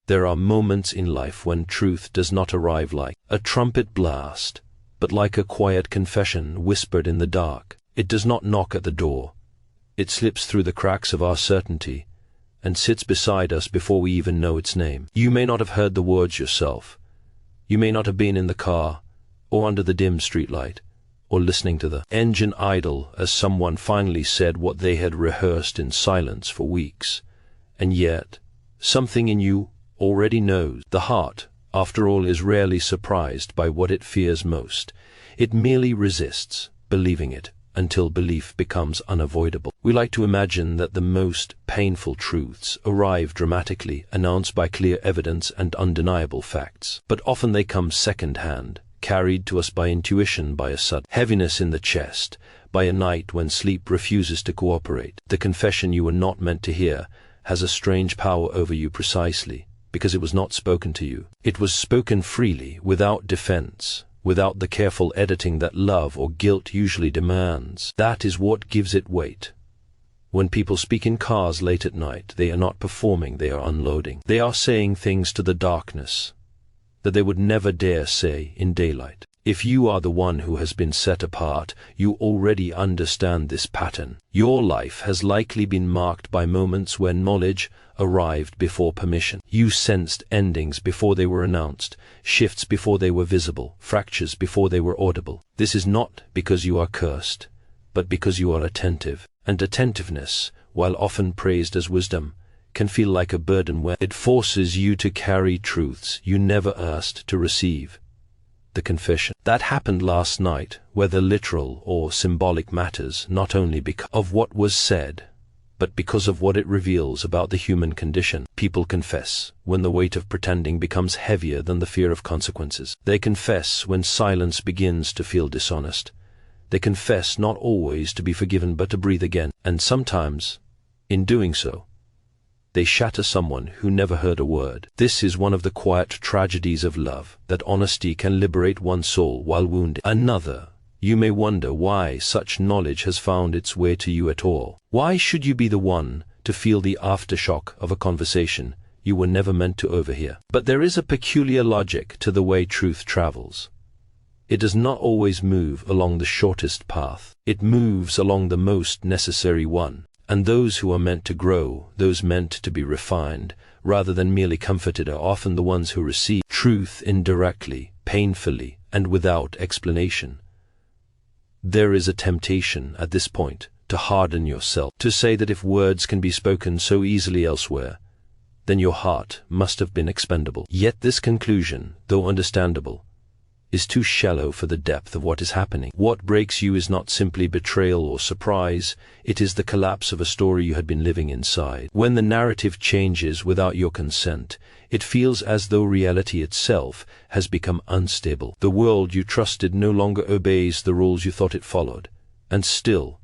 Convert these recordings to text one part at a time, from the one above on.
There are moments in life when truth does not arrive like a trumpet blast, but like a quiet confession whispered in the dark. It does not knock at the door. It slips through the cracks of our certainty and sits beside us before we even know its name. You may not have heard the words yourself. You may not have been in the car, or under the dim streetlight, or listening to the engine idle as someone finally said what they had rehearsed in silence for weeks. And yet, something in you already knows. The heart, after all, is rarely surprised by what it fears most. It merely resists believing it until belief becomes unavoidable. We like to imagine that the most painful truths arrive dramatically, announced by clear evidence and undeniable facts. But often they come second-hand, carried to us by intuition, by a sudden heaviness in the chest, by a night when sleep refuses to cooperate. The confession you were not meant to hear has a strange power over you precisely because it was not spoken to you. It was spoken freely, without defense, without the careful editing that love or guilt usually demands. That is what gives it weight. When people speak in cars late at night, they are not performing, they are unloading. They are saying things to the darkness that they would never dare say in daylight. If you are the one who has been set apart, you already understand this pattern. Your life has likely been marked by moments where knowledge arrived before permission. You sensed endings before they were announced, shifts before they were visible, fractures before they were audible. This is not because you are cursed, but because you are attentive. And attentiveness, while often praised as wisdom, can feel like a burden when it forces you to carry truths you never asked to receive. The confession that happened last night, whether literal or symbolic, matters not only because of what was said, but because of what it reveals about the human condition. People confess when the weight of pretending becomes heavier than the fear of consequences. They confess when silence begins to feel dishonest. They confess not always to be forgiven but to breathe again. And sometimes, in doing so, they shatter someone who never heard a word. This is one of the quiet tragedies of love, that honesty can liberate one's soul while wounded another. You may wonder why such knowledge has found its way to you at all. Why should you be the one to feel the aftershock of a conversation you were never meant to overhear? But there is a peculiar logic to the way truth travels. It does not always move along the shortest path. It moves along the most necessary one. And those who are meant to grow, those meant to be refined, rather than merely comforted, are often the ones who receive truth indirectly, painfully, and without explanation. There is a temptation at this point to harden yourself, to say that if words can be spoken so easily elsewhere, then your heart must have been expendable. Yet this conclusion, though understandable, is too shallow for the depth of what is happening. What breaks you is not simply betrayal or surprise, it is the collapse of a story you had been living inside. When the narrative changes without your consent, it feels as though reality itself has become unstable. The world you trusted no longer obeys the rules you thought it followed, and still,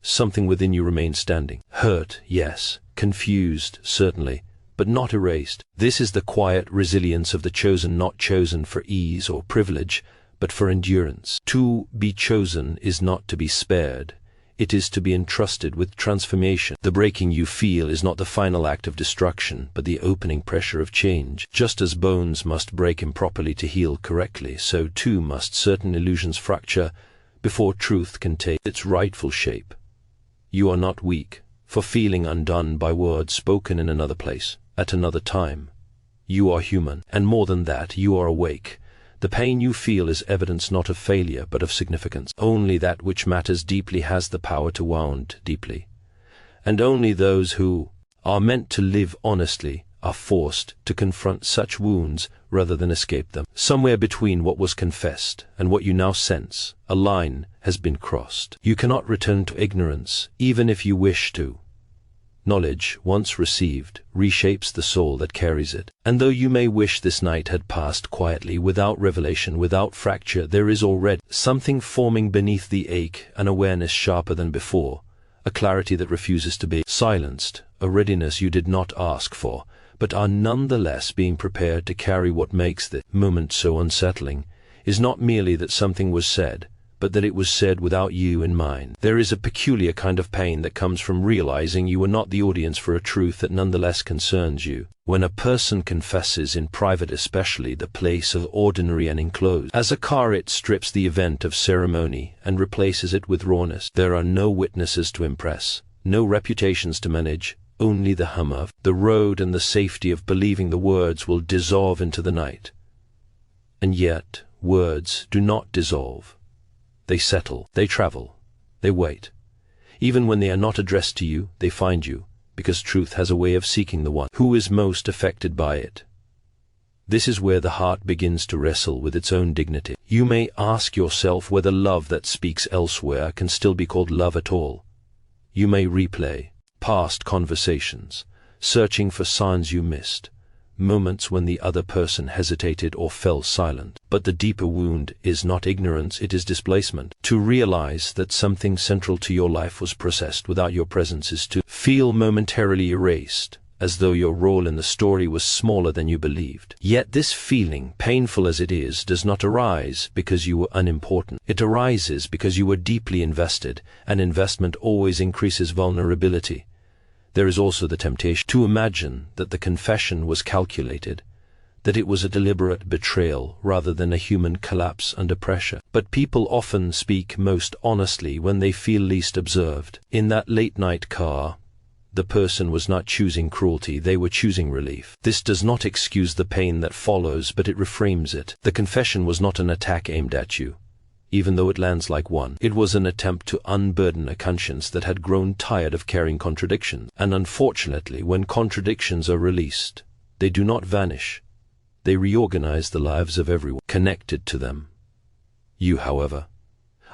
something within you remains standing. Hurt, yes. Confused, certainly, but not erased. This is the quiet resilience of the chosen, not chosen for ease or privilege, but for endurance. To be chosen is not to be spared. It is to be entrusted with transformation. The breaking you feel is not the final act of destruction, but the opening pressure of change. Just as bones must break improperly to heal correctly, so too must certain illusions fracture before truth can take its rightful shape. You are not weak for feeling undone by words spoken in another place, at another time. You are human, and more than that, you are awake. The pain you feel is evidence not of failure, but of significance. Only that which matters deeply has the power to wound deeply. And only those who are meant to live honestly are forced to confront such wounds rather than escape them. Somewhere between what was confessed and what you now sense, a line has been crossed. You cannot return to ignorance, even if you wish to. Knowledge, once received, reshapes the soul that carries it. And though you may wish this night had passed quietly, without revelation, without fracture, there is already something forming beneath the ache, an awareness sharper than before, a clarity that refuses to be silenced, a readiness you did not ask for, but are nonetheless being prepared to carry. What makes the moment so unsettling is not merely that something was said, but that it was said without you in mind. There is a peculiar kind of pain that comes from realizing you were not the audience for a truth that nonetheless concerns you. When a person confesses in private, especially, the place of ordinary and enclosed. As a car, it strips the event of ceremony and replaces it with rawness. There are no witnesses to impress, no reputations to manage, only the hum of the road and the safety of believing the words will dissolve into the night. And yet, words do not dissolve. They settle, they travel, they wait. Even when they are not addressed to you, they find you, because truth has a way of seeking the one who is most affected by it. This is where the heart begins to wrestle with its own dignity. You may ask yourself whether love that speaks elsewhere can still be called love at all. You may replay past conversations, searching for signs you missed, moments when the other person hesitated or fell silent. But the deeper wound is not ignorance, it is displacement. To realize that something central to your life was processed without your presence is to feel momentarily erased, as though your role in the story was smaller than you believed. Yet this feeling, painful as it is, does not arise because you were unimportant. It arises because you were deeply invested, and investment always increases vulnerability. There is also the temptation to imagine that the confession was calculated, that it was a deliberate betrayal rather than a human collapse under pressure. But people often speak most honestly when they feel least observed. In that late-night car, the person was not choosing cruelty, they were choosing relief. This does not excuse the pain that follows, but it reframes it. The confession was not an attack aimed at you, even though it lands like one. It was an attempt to unburden a conscience that had grown tired of carrying contradictions. And unfortunately, when contradictions are released, they do not vanish. They reorganize the lives of everyone connected to them. You, however,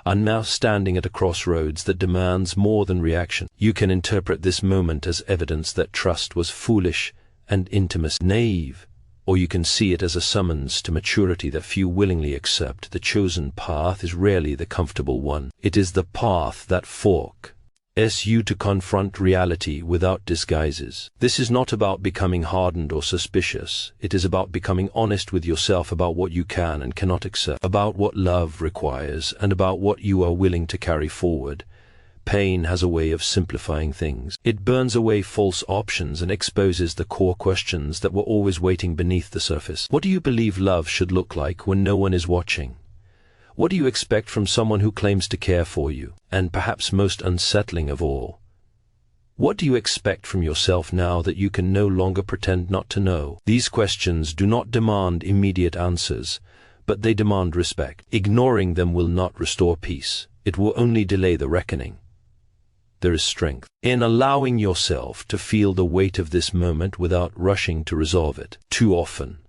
are now standing at a crossroads that demands more than reaction. You can interpret this moment as evidence that trust was foolish and intimacy naive, or you can see it as a summons to maturity that few willingly accept. The chosen path is rarely the comfortable one. It is the path that forks you to confront reality without disguises. This is not about becoming hardened or suspicious. It is about becoming honest with yourself about what you can and cannot accept, about what love requires, and about what you are willing to carry forward. Pain has a way of simplifying things. It burns away false options and exposes the core questions that were always waiting beneath the surface. What do you believe love should look like when no one is watching? What do you expect from someone who claims to care for you? And perhaps most unsettling of all, what do you expect from yourself now that you can no longer pretend not to know? These questions do not demand immediate answers, but they demand respect. Ignoring them will not restore peace. It will only delay the reckoning. There is strength in allowing yourself to feel the weight of this moment without rushing to resolve it. Too often,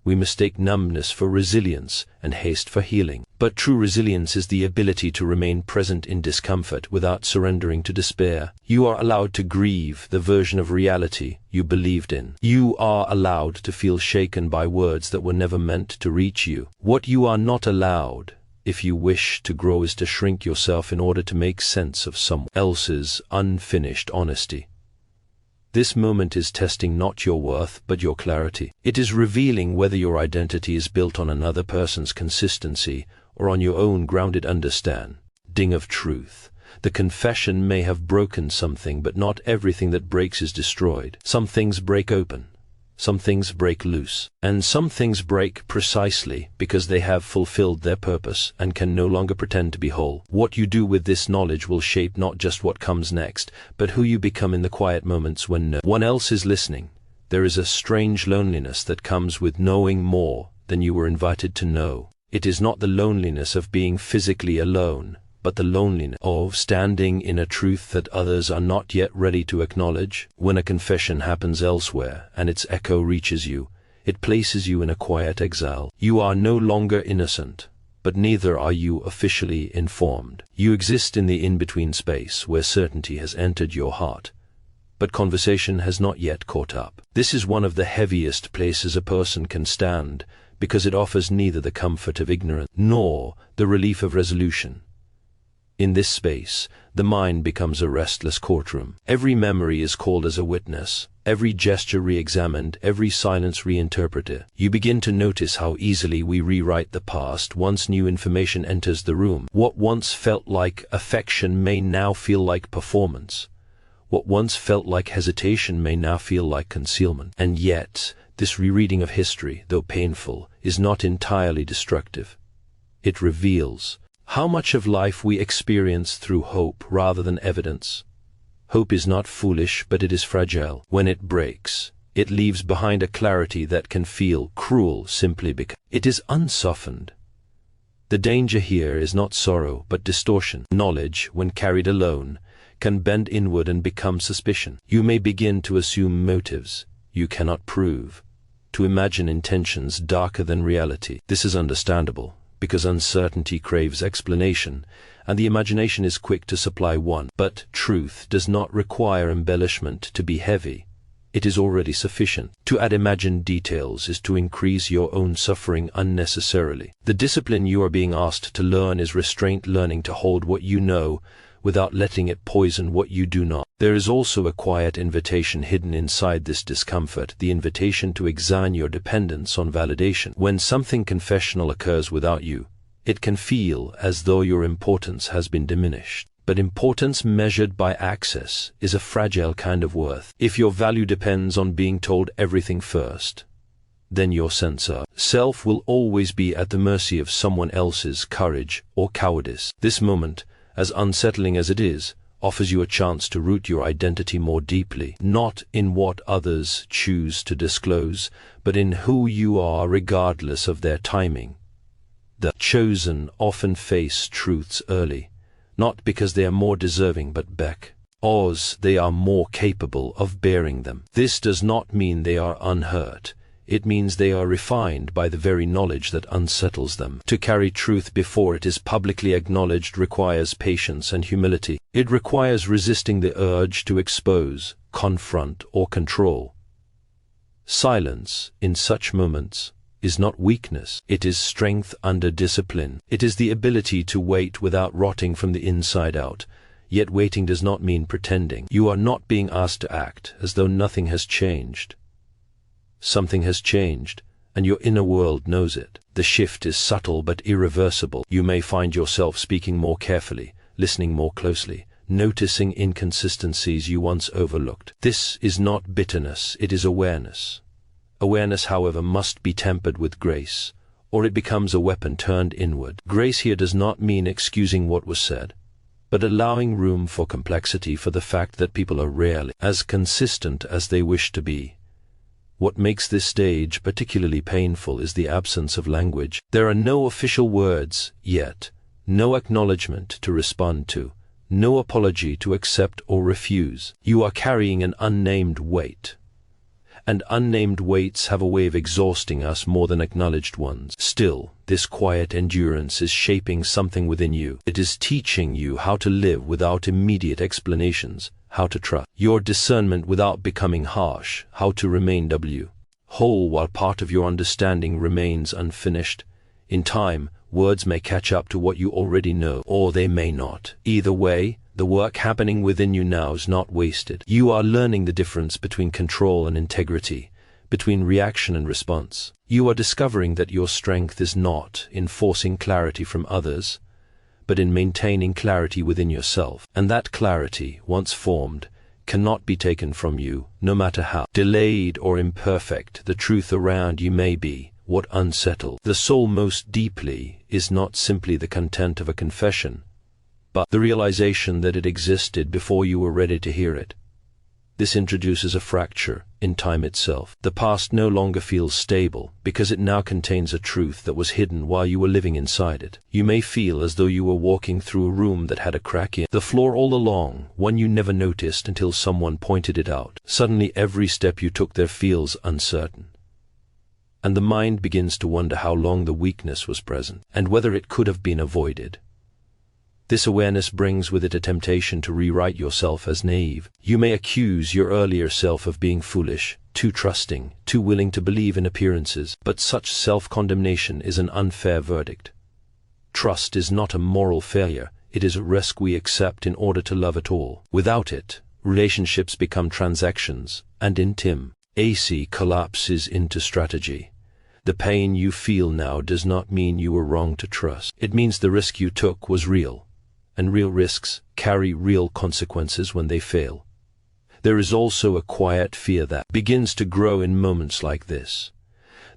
we mistake numbness for resilience and haste for healing. But true resilience is the ability to remain present in discomfort without surrendering to despair. You are allowed to grieve the version of reality you believed in. You are allowed to feel shaken by words that were never meant to reach you. What you are not allowed, if you wish to grow, is to shrink yourself in order to make sense of someone else's unfinished honesty. This moment is testing not your worth, but your clarity. It is revealing whether your identity is built on another person's consistency or on your own grounded understanding of truth. The confession may have broken something, but not everything that breaks is destroyed. Some things break open, some things break loose, and some things break precisely because they have fulfilled their purpose and can no longer pretend to be whole. What you do with this knowledge will shape not just what comes next, but who you become in the quiet moments when no one else is listening. There is a strange loneliness that comes with knowing more than you were invited to know. It is not the loneliness of being physically alone, but the loneliness of standing in a truth that others are not yet ready to acknowledge. When a confession happens elsewhere and its echo reaches you, it places you in a quiet exile. You are no longer innocent, but neither are you officially informed. You exist in the in-between space where certainty has entered your heart, but conversation has not yet caught up. This is one of the heaviest places a person can stand, because it offers neither the comfort of ignorance nor the relief of resolution. In this space, the mind becomes a restless courtroom. Every memory is called as a witness, every gesture re-examined, every silence reinterpreted. You begin to notice how easily we rewrite the past once new information enters the room. What once felt like affection may now feel like performance. What once felt like hesitation may now feel like concealment. And yet, this rereading of history, though painful, is not entirely destructive. It reveals how much of life we experience through hope rather than evidence. Hope is not foolish, but it is fragile. When it breaks, it leaves behind a clarity that can feel cruel simply because it is unsoftened. The danger here is not sorrow, but distortion. Knowledge, when carried alone, can bend inward and become suspicion. You may begin to assume motives you cannot prove, to imagine intentions darker than reality. This is understandable, because uncertainty craves explanation, and the imagination is quick to supply one. But truth does not require embellishment to be heavy. It is already sufficient. To add imagined details is to increase your own suffering unnecessarily. The discipline you are being asked to learn is restraint, learning to hold what you know without letting it poison what you do not. There is also a quiet invitation hidden inside this discomfort, the invitation to examine your dependence on validation. When something confessional occurs without you, it can feel as though your importance has been diminished. But importance measured by access is a fragile kind of worth. If your value depends on being told everything first, then your sense of self will always be at the mercy of someone else's courage or cowardice. This moment, as unsettling as it is, offers you a chance to root your identity more deeply, not in what others choose to disclose, but in who you are regardless of their timing. The chosen often face truths early, not because they are more deserving, but because they are more capable of bearing them. This does not mean they are unhurt. It means they are refined by the very knowledge that unsettles them. To carry truth before it is publicly acknowledged requires patience and humility. It requires resisting the urge to expose, confront, or control. Silence, in such moments, is not weakness. It is strength under discipline. It is the ability to wait without rotting from the inside out. Yet waiting does not mean pretending. You are not being asked to act as though nothing has changed. Something has changed, and your inner world knows it. The shift is subtle but irreversible. You may find yourself speaking more carefully, listening more closely, noticing inconsistencies you once overlooked. This is not bitterness, it is awareness. Awareness, however, must be tempered with grace, or it becomes a weapon turned inward. Grace here does not mean excusing what was said, but allowing room for complexity, for the fact that people are rarely as consistent as they wish to be. What makes this stage particularly painful is the absence of language. There are no official words yet, no acknowledgement to respond to, no apology to accept or refuse. You are carrying an unnamed weight, and unnamed weights have a way of exhausting us more than acknowledged ones. Still, this quiet endurance is shaping something within you. It is teaching you how to live without immediate explanations, how to trust your discernment without becoming harsh, how to remain whole while part of your understanding remains unfinished. In time, words may catch up to what you already know, or they may not. Either way, the work happening within you now is not wasted. You are learning the difference between control and integrity, between reaction and response. You are discovering that your strength is not in forcing clarity from others, but in maintaining clarity within yourself. And that clarity, once formed, cannot be taken from you, no matter how delayed or imperfect the truth around you may be. What unsettled the soul most deeply is not simply the content of a confession, but the realization that it existed before you were ready to hear it. This introduces a fracture in time itself. The past no longer feels stable because it now contains a truth that was hidden while you were living inside it. You may feel as though you were walking through a room that had a crack in the floor all along, one you never noticed until someone pointed it out. Suddenly every step you took there feels uncertain, and the mind begins to wonder how long the weakness was present and whether it could have been avoided. This awareness brings with it a temptation to rewrite yourself as naive. You may accuse your earlier self of being foolish, too trusting, too willing to believe in appearances, but such self-condemnation is an unfair verdict. Trust is not a moral failure, it is a risk we accept in order to love at all. Without it, relationships become transactions, And in Tim, AC collapses into strategy. The pain you feel now does not mean you were wrong to trust. It means the risk you took was real, and real risks carry real consequences when they fail. There is also a quiet fear that begins to grow in moments like this.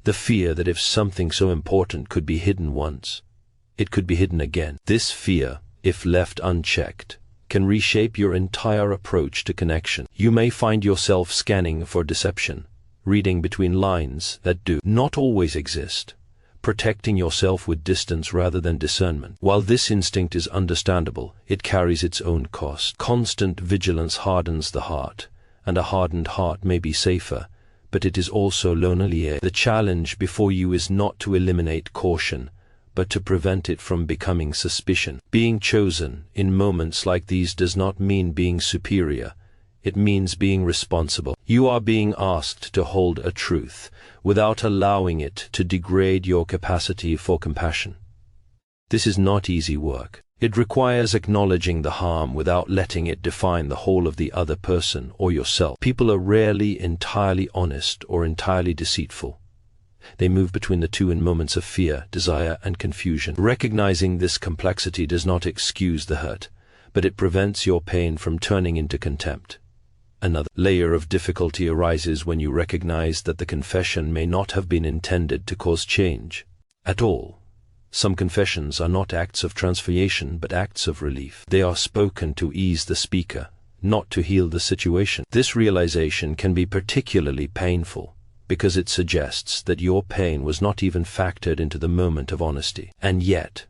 The fear that if something so important could be hidden once, it could be hidden again. This fear, if left unchecked, can reshape your entire approach to connection. You may find yourself scanning for deception, reading between lines that do not always exist, protecting yourself with distance rather than discernment. While this instinct is understandable, it carries its own cost. Constant vigilance hardens the heart, and a hardened heart may be safer, but it is also lonelier. The challenge before you is not to eliminate caution, but to prevent it from becoming suspicion. Being chosen in moments like these does not mean being superior. It means being responsible. You are being asked to hold a truth without allowing it to degrade your capacity for compassion. This is not easy work. It requires acknowledging the harm without letting it define the whole of the other person or yourself. People are rarely entirely honest or entirely deceitful. They move between the two in moments of fear, desire, and confusion. Recognizing this complexity does not excuse the hurt, but it prevents your pain from turning into contempt. Another layer of difficulty arises when you recognize that the confession may not have been intended to cause change at all. Some confessions are not acts of transformation but acts of relief. They are spoken to ease the speaker, not to heal the situation. This realization can be particularly painful because it suggests that your pain was not even factored into the moment of honesty. And yet,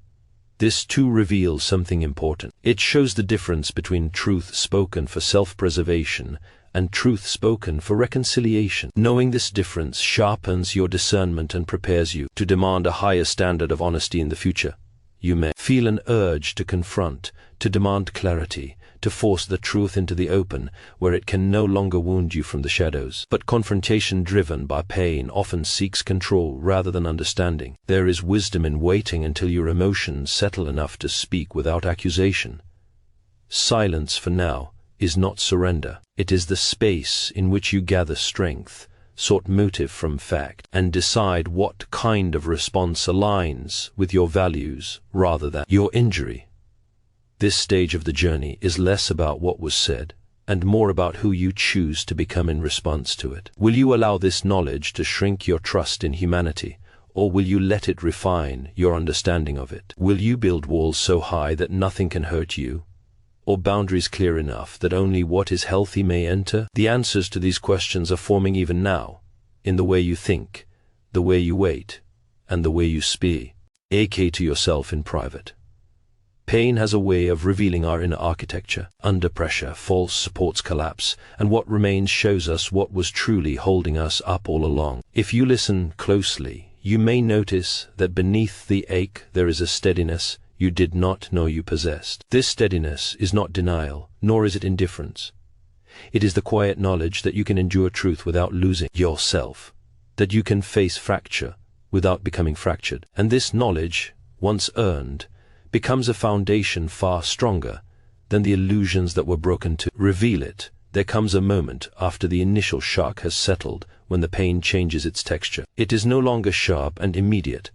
this too reveals something important. It shows the difference between truth spoken for self-preservation and truth spoken for reconciliation. Knowing this difference sharpens your discernment and prepares you to demand a higher standard of honesty in the future. You may feel an urge to confront, to demand clarity, to force the truth into the open, where it can no longer wound you from the shadows. But confrontation driven by pain often seeks control rather than understanding. There is wisdom in waiting until your emotions settle enough to speak without accusation. Silence for now is not surrender. It is the space in which you gather strength, sort motive from fact, and decide what kind of response aligns with your values rather than your injury. This stage of the journey is less about what was said and more about who you choose to become in response to it. Will you allow this knowledge to shrink your trust in humanity, or will you let it refine your understanding of it? Will you build walls so high that nothing can hurt you, or boundaries clear enough that only what is healthy may enter? The answers to these questions are forming even now, in the way you think, the way you wait, and the way you speak, aka to yourself in private. Pain has a way of revealing our inner architecture. Under pressure, false supports collapse, and what remains shows us what was truly holding us up all along. If you listen closely, you may notice that beneath the ache there is a steadiness you did not know you possessed. This steadiness is not denial, nor is it indifference. It is the quiet knowledge that you can endure truth without losing yourself, that you can face fracture without becoming fractured. And this knowledge, once earned, becomes a foundation far stronger than the illusions that were broken. To reveal it, there comes a moment after the initial shock has settled when the pain changes its texture. It is no longer sharp and immediate,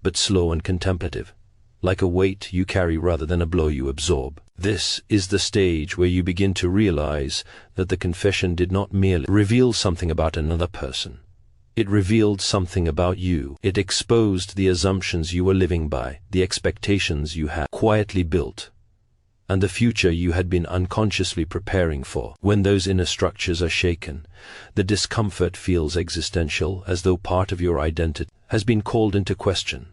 but slow and contemplative, like a weight you carry rather than a blow you absorb. This is the stage where you begin to realize that the confession did not merely reveal something about another person. It revealed something about you. It exposed the assumptions you were living by, the expectations you had quietly built, and the future you had been unconsciously preparing for. When those inner structures are shaken, the discomfort feels existential, as though part of your identity has been called into question.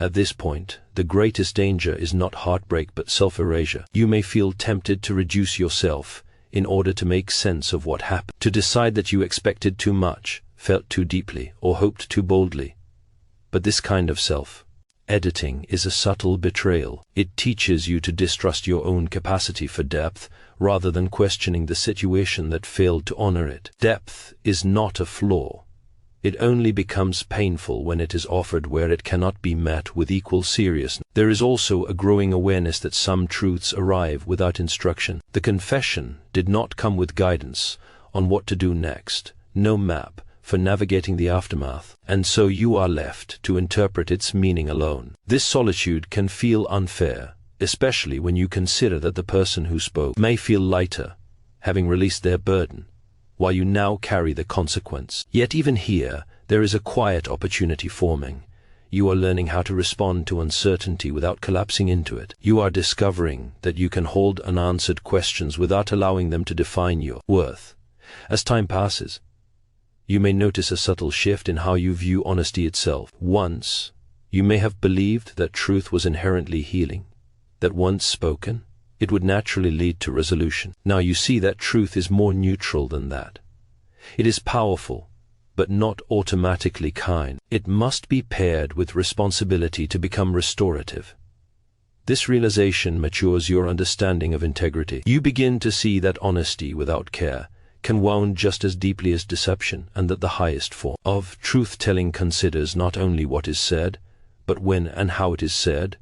At this point, the greatest danger is not heartbreak but self-erasure. You may feel tempted to reduce yourself in order to make sense of what happened, to decide that you expected too much, felt too deeply, or hoped too boldly. But this kind of self-editing is a subtle betrayal. It teaches you to distrust your own capacity for depth rather than questioning the situation that failed to honor it. Depth is not a flaw. It only becomes painful when it is offered where it cannot be met with equal seriousness. There is also a growing awareness that some truths arrive without instruction. The confession did not come with guidance, on what to do next, no map for navigating the aftermath, and so you are left to interpret its meaning alone. This solitude can feel unfair, especially when you consider that the person who spoke may feel lighter, having released their burden, while you now carry the consequence. Yet even here, there is a quiet opportunity forming. You are learning how to respond to uncertainty without collapsing into it. You are discovering that you can hold unanswered questions without allowing them to define your worth. As time passes, you may notice a subtle shift in how you view honesty itself. Once, you may have believed that truth was inherently healing, that once spoken, it would naturally lead to resolution. Now you see that truth is more neutral than that. It is powerful, but not automatically kind. It must be paired with responsibility to become restorative. This realization matures your understanding of integrity. You begin to see that honesty without care can wound just as deeply as deception, and that the highest form of truth-telling considers not only what is said, but when and how it is said.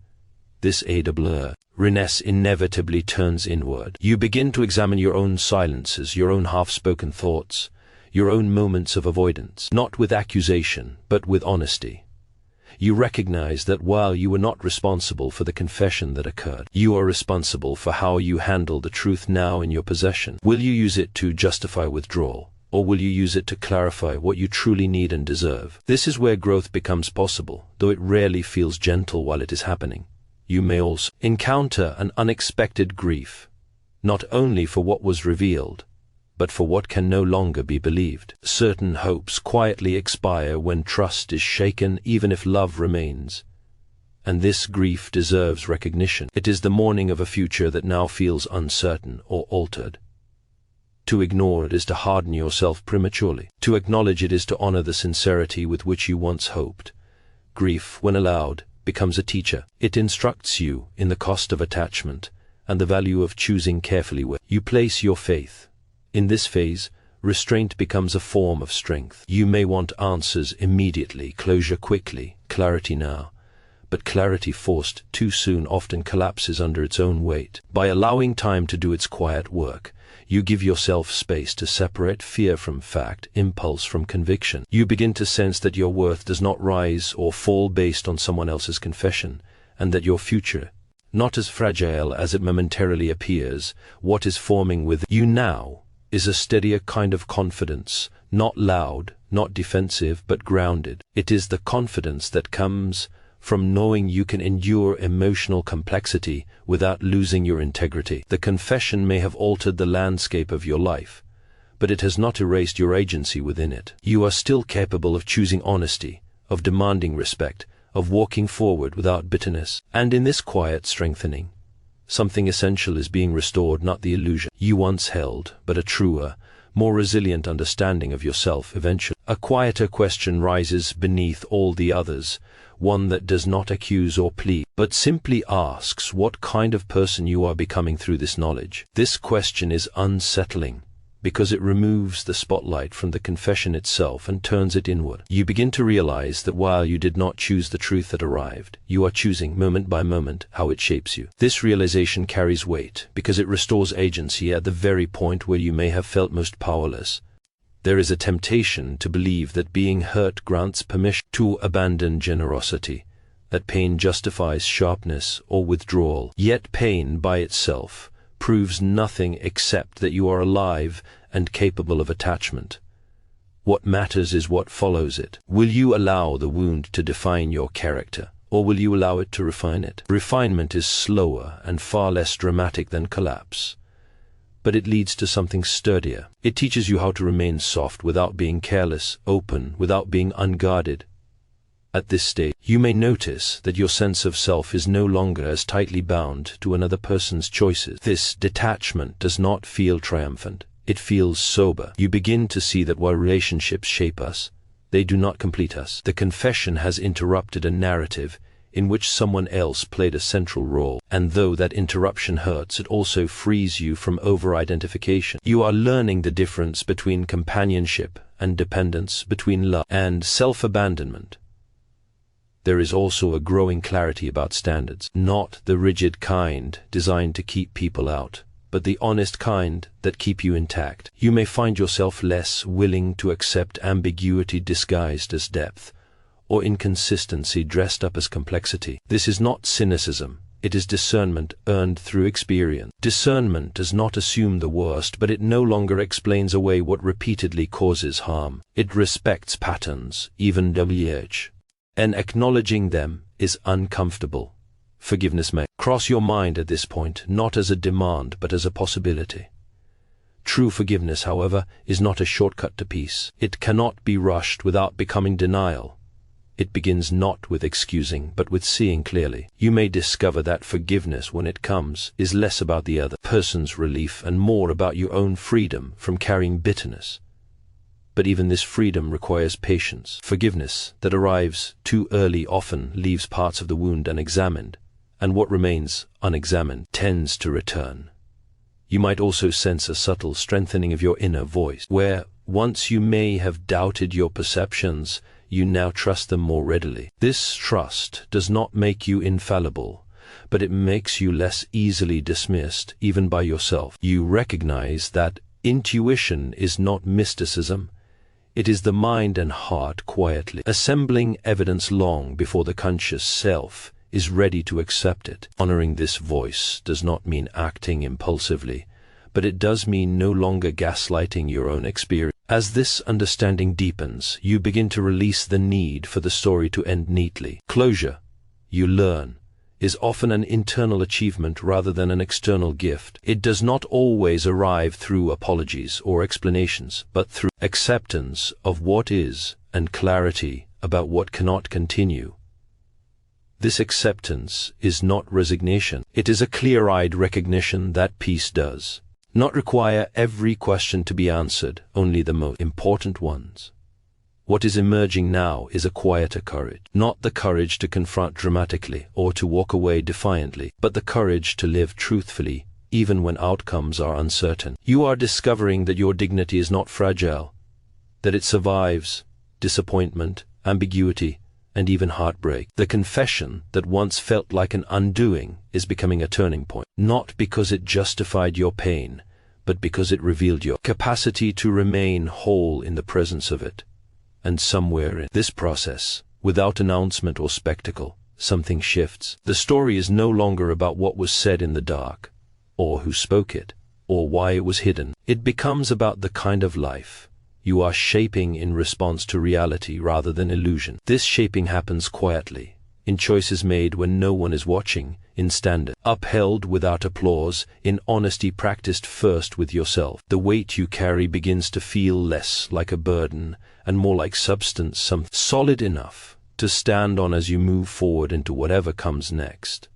This awareness inevitably turns inward. You begin to examine your own silences, your own half-spoken thoughts, your own moments of avoidance, not with accusation, but with honesty. You recognize that while you were not responsible for the confession that occurred, you are responsible for how you handle the truth now in your possession. Will you use it to justify withdrawal, or will you use it to clarify what you truly need and deserve? This is where growth becomes possible, though it rarely feels gentle while it is happening. You may also encounter an unexpected grief, not only for what was revealed, but for what can no longer be believed. Certain hopes quietly expire when trust is shaken, even if love remains. And this grief deserves recognition. It is the mourning of a future that now feels uncertain or altered. To ignore it is to harden yourself prematurely. To acknowledge it is to honor the sincerity with which you once hoped. Grief, when allowed, becomes a teacher. It instructs you in the cost of attachment and the value of choosing carefully where you place your faith. In this phase, restraint becomes a form of strength. You may want answers immediately, closure quickly, clarity now. But clarity forced too soon often collapses under its own weight. By allowing time to do its quiet work, you give yourself space to separate fear from fact, impulse from conviction. You begin to sense that your worth does not rise or fall based on someone else's confession, and that your future, not as fragile as it momentarily appears, what is forming with you now, is a steadier kind of confidence, not loud, not defensive, but grounded. It is the confidence that comes from knowing you can endure emotional complexity without losing your integrity. The confession may have altered the landscape of your life, but it has not erased your agency within it. You are still capable of choosing honesty, of demanding respect, of walking forward without bitterness. And in this quiet strengthening, something essential is being restored, not the illusion you once held, but a truer, more resilient understanding of yourself eventually. A quieter question rises beneath all the others, one that does not accuse or plead, but simply asks what kind of person you are becoming through this knowledge. This question is unsettling, because it removes the spotlight from the confession itself and turns it inward. You begin to realize that while you did not choose the truth that arrived, you are choosing, moment by moment, how it shapes you. This realization carries weight, because it restores agency at the very point where you may have felt most powerless. There is a temptation to believe that being hurt grants permission to abandon generosity, that pain justifies sharpness or withdrawal. Yet pain by itself proves nothing except that you are alive and capable of attachment. What matters is what follows it. Will you allow the wound to define your character, or will you allow it to refine it? Refinement is slower and far less dramatic than collapse, but it leads to something sturdier. It teaches you how to remain soft without being careless, open without being unguarded. At this stage, you may notice that your sense of self is no longer as tightly bound to another person's choices. This detachment does not feel triumphant. It feels sober. You begin to see that while relationships shape us, they do not complete us. The confession has interrupted a narrative in which someone else played a central role, and though that interruption hurts, it also frees you from over-identification. You are learning the difference between companionship and dependence, between love and self-abandonment. There is also a growing clarity about standards, not the rigid kind designed to keep people out, but the honest kind that keep you intact. You may find yourself less willing to accept ambiguity disguised as depth, or inconsistency dressed up as complexity. This is not cynicism. It is discernment earned through experience. Discernment does not assume the worst, but it no longer explains away what repeatedly causes harm. It respects patterns, even WH. And acknowledging them is uncomfortable. Forgiveness may cross your mind at this point, not as a demand, but as a possibility. True forgiveness, however, is not a shortcut to peace. It cannot be rushed without becoming denial. It begins not with excusing, but with seeing clearly. You may discover that forgiveness, when it comes, is less about the other person's relief and more about your own freedom from carrying bitterness. But even this freedom requires patience. Forgiveness that arrives too early often leaves parts of the wound unexamined, and what remains unexamined tends to return. You might also sense a subtle strengthening of your inner voice, where once you may have doubted your perceptions, you now trust them more readily. This trust does not make you infallible, but it makes you less easily dismissed, even by yourself. You recognize that intuition is not mysticism. It is the mind and heart quietly assembling evidence long before the conscious self is ready to accept it. Honoring this voice does not mean acting impulsively, but it does mean no longer gaslighting your own experience. As this understanding deepens, you begin to release the need for the story to end neatly. Closure, you learn, is often an internal achievement rather than an external gift. It does not always arrive through apologies or explanations, but through acceptance of what is and clarity about what cannot continue. This acceptance is not resignation. It is a clear-eyed recognition that peace does not require every question to be answered, only the most important ones. What is emerging now is a quieter courage, not the courage to confront dramatically or to walk away defiantly, but the courage to live truthfully, even when outcomes are uncertain. You are discovering that your dignity is not fragile, that it survives disappointment, ambiguity, and even heartbreak. The confession that once felt like an undoing is becoming a turning point, not because it justified your pain, but because it revealed your capacity to remain whole in the presence of it. And somewhere in this process, without announcement or spectacle, something shifts. The story is no longer about what was said in the dark, or who spoke it, or why it was hidden. It becomes about the kind of life you are shaping in response to reality rather than illusion. This shaping happens quietly, in choices made when no one is watching, in standards upheld without applause, in honesty practiced first with yourself. The weight you carry begins to feel less like a burden and more like substance, something solid enough to stand on as you move forward into whatever comes next.